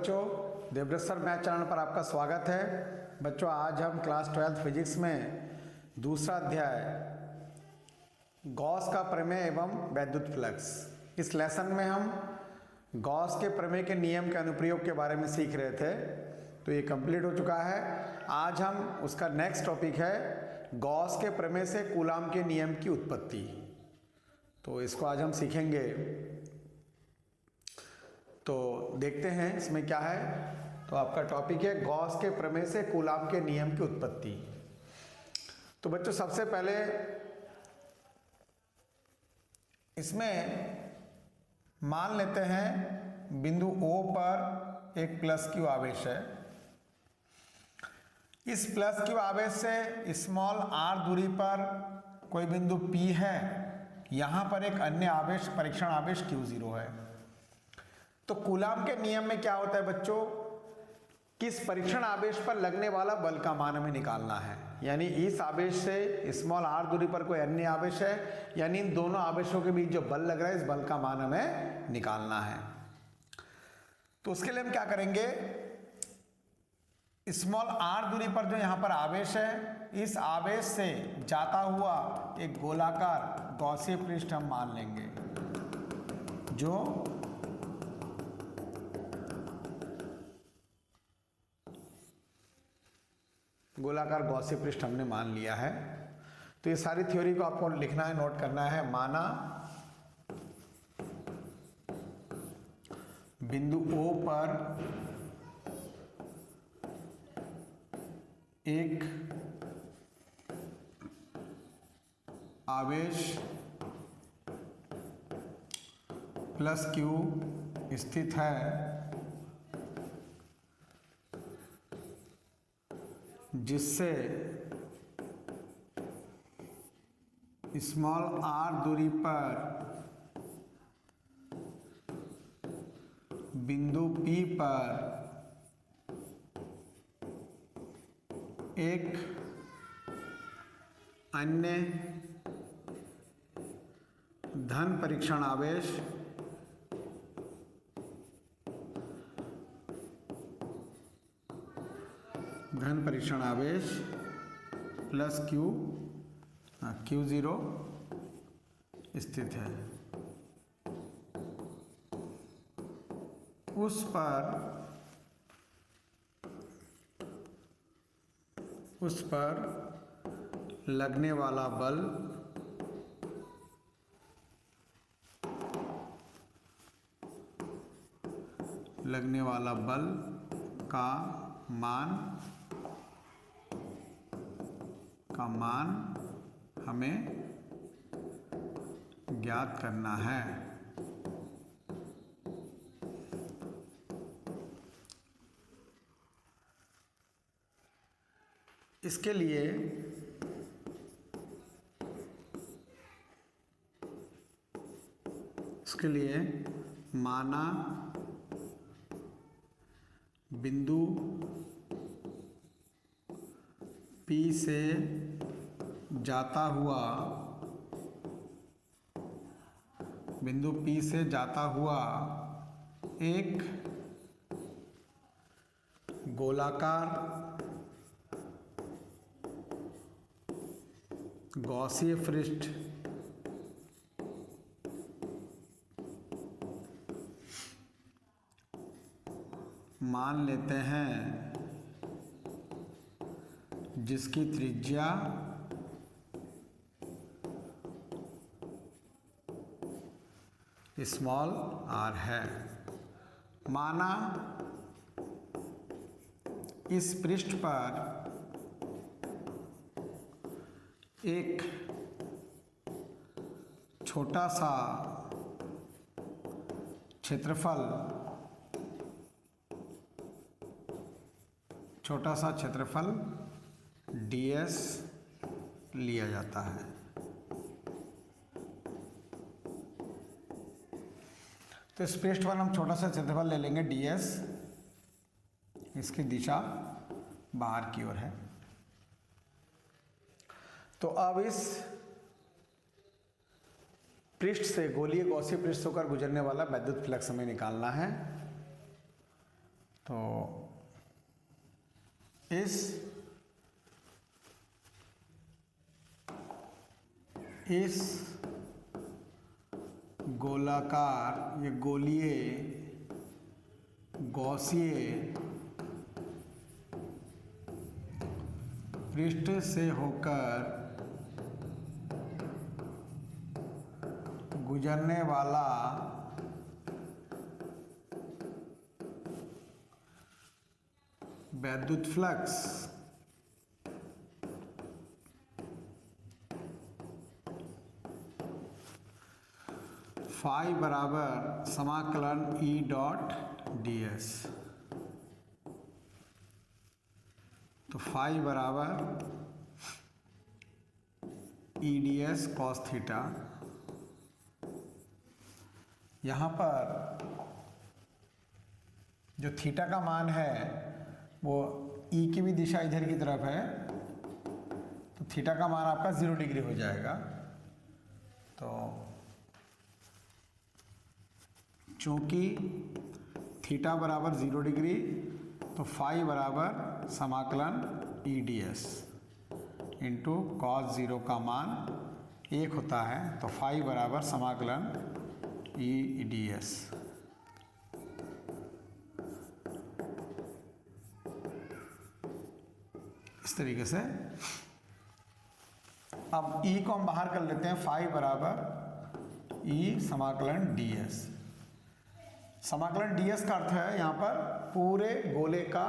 बच्चों, Devvrat sir math channel पर आपका स्वागत है। बच्चों, आज हम क्लास 12 फिजिक्स में दूसरा अध्याय गॉस का प्रमेय एवं वैद्युत फ्लक्स, इस लेसन में हम गॉस के प्रमेय के नियम के अनुप्रयोग के बारे में सीख रहे थे। तो ये कंप्लीट हो चुका है। आज हम उसका नेक्स्ट टॉपिक है गॉस के प्रमेय से कूलाम के नियम की उत्पत्ति। तो इसको आज हम सीखेंगे। तो देखते हैं इसमें क्या है। तो आपका टॉपिक है गॉस के प्रमेय से कूलाम के नियम की उत्पत्ति। तो बच्चों, सबसे पहले इसमें मान लेते हैं बिंदु O पर एक प्लस क्यू आवेश है। इस प्लस क्यू आवेश से स्मॉल r दूरी पर कोई बिंदु P है। यहां पर एक अन्य आवेश, परीक्षण आवेश Q0 है। तो कूलाम के नियम में क्या होता है बच्चों, किस परीक्षण आवेश पर लगने वाला बल का मान हमें निकालना है। यानी इस आवेश से स्मॉल r दूरी पर कोई अन्य आवेश है, यानी इन दोनों आवेशों के बीच जो बल लग रहा है, इस बल का मान हमें निकालना है। तो उसके लिए हम क्या करेंगे, स्मॉल r दूरी पर जो यहां पर आवेश है, इस आवेश से जाता हुआ एक गोलाकार गॉसीय पृष्ठ हम मान लेंगे, जो गोलाकार गॉसीय पृष्ठ हमने मान लिया है। तो ये सारी थ्योरी को आपको लिखना है, नोट करना है। माना बिंदु O पर एक आवेश प्लस Q स्थित है, जिससे स्मॉल r दूरी पर बिंदु P पर एक अन्य धन परीक्षण आवेश प्लस Q0 स्थित है। उस पर लगने वाला बल का मान हमें ज्ञात करना है। इसके लिए माना बिंदु P से जाता हुआ एक गोलाकार गॉसीय पृष्ठ मान लेते हैं, जिसकी त्रिज्या स्मॉल r है। माना इस पृष्ठ पर एक छोटा सा क्षेत्रफल ds लिया जाता है। तो इस पृष्ठ पर हम छोटा सा क्षेत्रफल ले लेंगे ds, इसकी दिशा बाहर की ओर है। तो अब इस पृष्ठ से, गोलीय गॉसीय पृष्ठ होकर गुजरने वाला वैद्युत फ्लक्स हमें निकालना है। तो इस गोलाकार या गोलीय गॉसीय पृष्ठ से होकर गुजरने वाला वैद्युत फ्लक्स फाई बराबर समाकलन E डॉट ds। तो फाई बराबर E ds कॉस थीटा। यहाँ पर जो थीटा का मान है वो E की भी दिशा इधर की तरफ है, तो थीटा का मान आपका 0 डिग्री हो जाएगा। तो चूंकि थीटा बराबर 0 डिग्री, तो फाई बराबर समाकलन E ds इंटू कॉस 0 का मान 1 होता है, तो फाई बराबर समाकलन E ds। इस तरीके से अब E को हम बाहर कर लेते हैं। फाई बराबर E समाकलन ds। समाकलन ds का अर्थ है यहाँ पर पूरे गोले का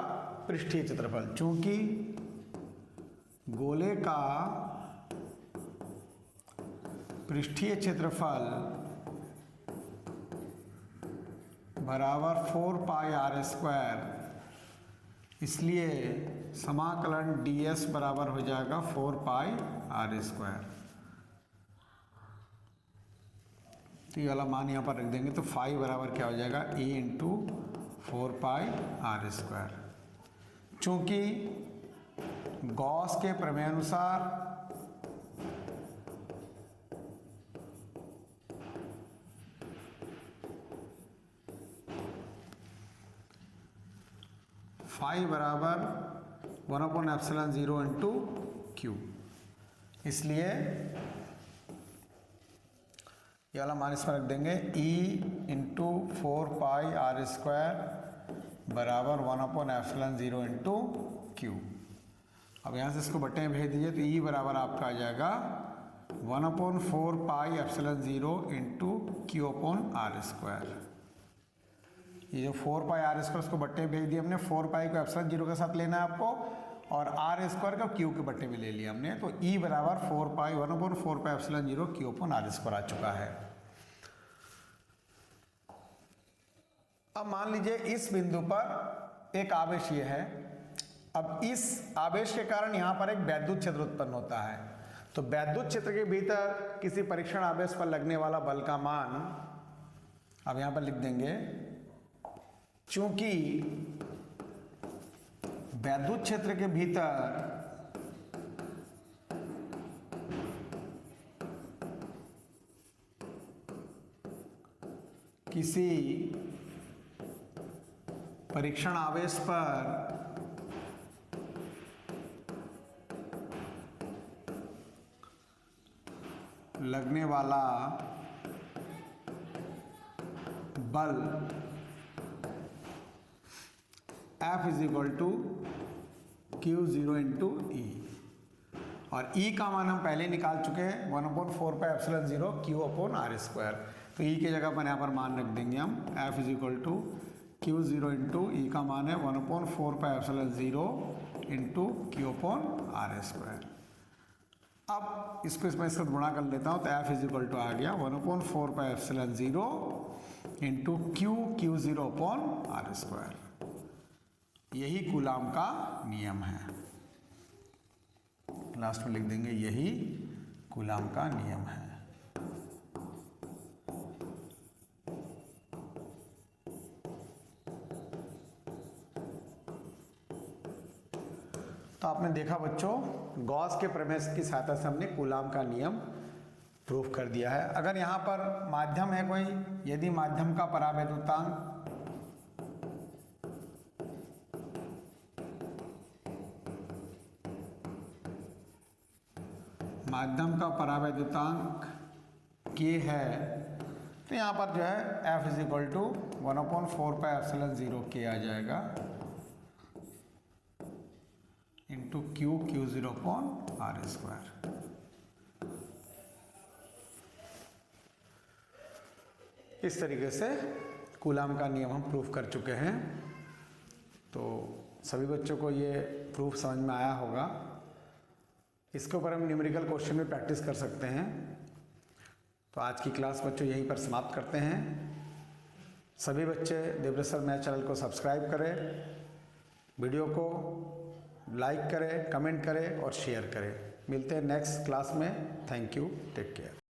पृष्ठीय क्षेत्रफल। चूंकि गोले का पृष्ठीय क्षेत्रफल बराबर 4 पाई r स्क्वायर, इसलिए समाकलन ds बराबर हो जाएगा 4 पाई r स्क्वायर। तो ये वाला मान यहाँ पर रख देंगे, तो फाई बराबर क्या हो जाएगा E इंटू 4 पाई r स्क्वायर। चूंकि गॉस के प्रमेय अनुसार फाई बराबर 1/ε0 इंटू क्यू, इसलिए ये वाला मान इसमें रख देंगे E इंटू 4 पाई r स्क्वायर बराबर 1/ε0 इंटू क्यू। अब यहाँ से इसको बट्टे में भेज दीजिए, तो E बराबर आपका आ जाएगा 1/4 pi ε0 into Q upon r square. ये जो 4 पाई r स्क्वायर उसको बट्टे में भेज दिया हमने, 4 पाई को ε0 के साथ लेना है आपको, और r स्क्वायर का क्यू के बट्टे में ले लिया हमने, तो E बराबर 4 पाई 1/4 pi ε0 Q upon r square आ चुका है। अब मान लीजिए इस बिंदु पर एक आवेश ये है। अब इस आवेश के कारण यहाँ पर एक वैद्युत क्षेत्र उत्पन्न होता है। तो वैद्युत क्षेत्र के भीतर किसी परीक्षण आवेश पर लगने वाला बल का मान अब यहाँ पर लिख देंगे। चूंकि वैद्युत क्षेत्र के भीतर किसी परीक्षण आवेश पर लगने वाला बल F is equal to Q0 into E, और E का मान हम पहले निकाल चुके हैं 1/4 pi ε0 Q upon r square. तो E की जगह पर यहाँ पर मान रख देंगे हम F is equal to Q0 into E का मान है 1/4 pi ε0 into Q upon r square. अब इसको इसमें इसका गुणा कर लेता हूँ, तो F इज इक्वल टू आ गया 1/4 pi ε0 into Q0 upon r square. यही कूलाम का नियम है। लास्ट में लिख देंगे यही कूलाम का नियम है। तो आपने देखा बच्चों, गॉस के प्रमेय की सहायता से हमने कूलाम का नियम प्रूफ कर दिया है। अगर यहाँ पर माध्यम है कोई, यदि माध्यम का परावैद्युतांक माध्यम का परावैद्युतांक K है, तो यहाँ पर जो है F is equal to 1/4πε0 K आ जाएगा इंटू Q0/R²। इस तरीके से कूलाम का नियम हम प्रूफ कर चुके हैं। तो सभी बच्चों को ये प्रूफ समझ में आया होगा। इसके ऊपर हम न्यूमेरिकल क्वेश्चन में प्रैक्टिस कर सकते हैं। तो आज की क्लास बच्चों यहीं पर समाप्त करते हैं। सभी बच्चे देवव्रत सर मैथ चैनल को सब्सक्राइब करें, वीडियो को लाइक करें, कमेंट करें और शेयर करें। मिलते हैं नेक्स्ट क्लास में। Thank you, take care.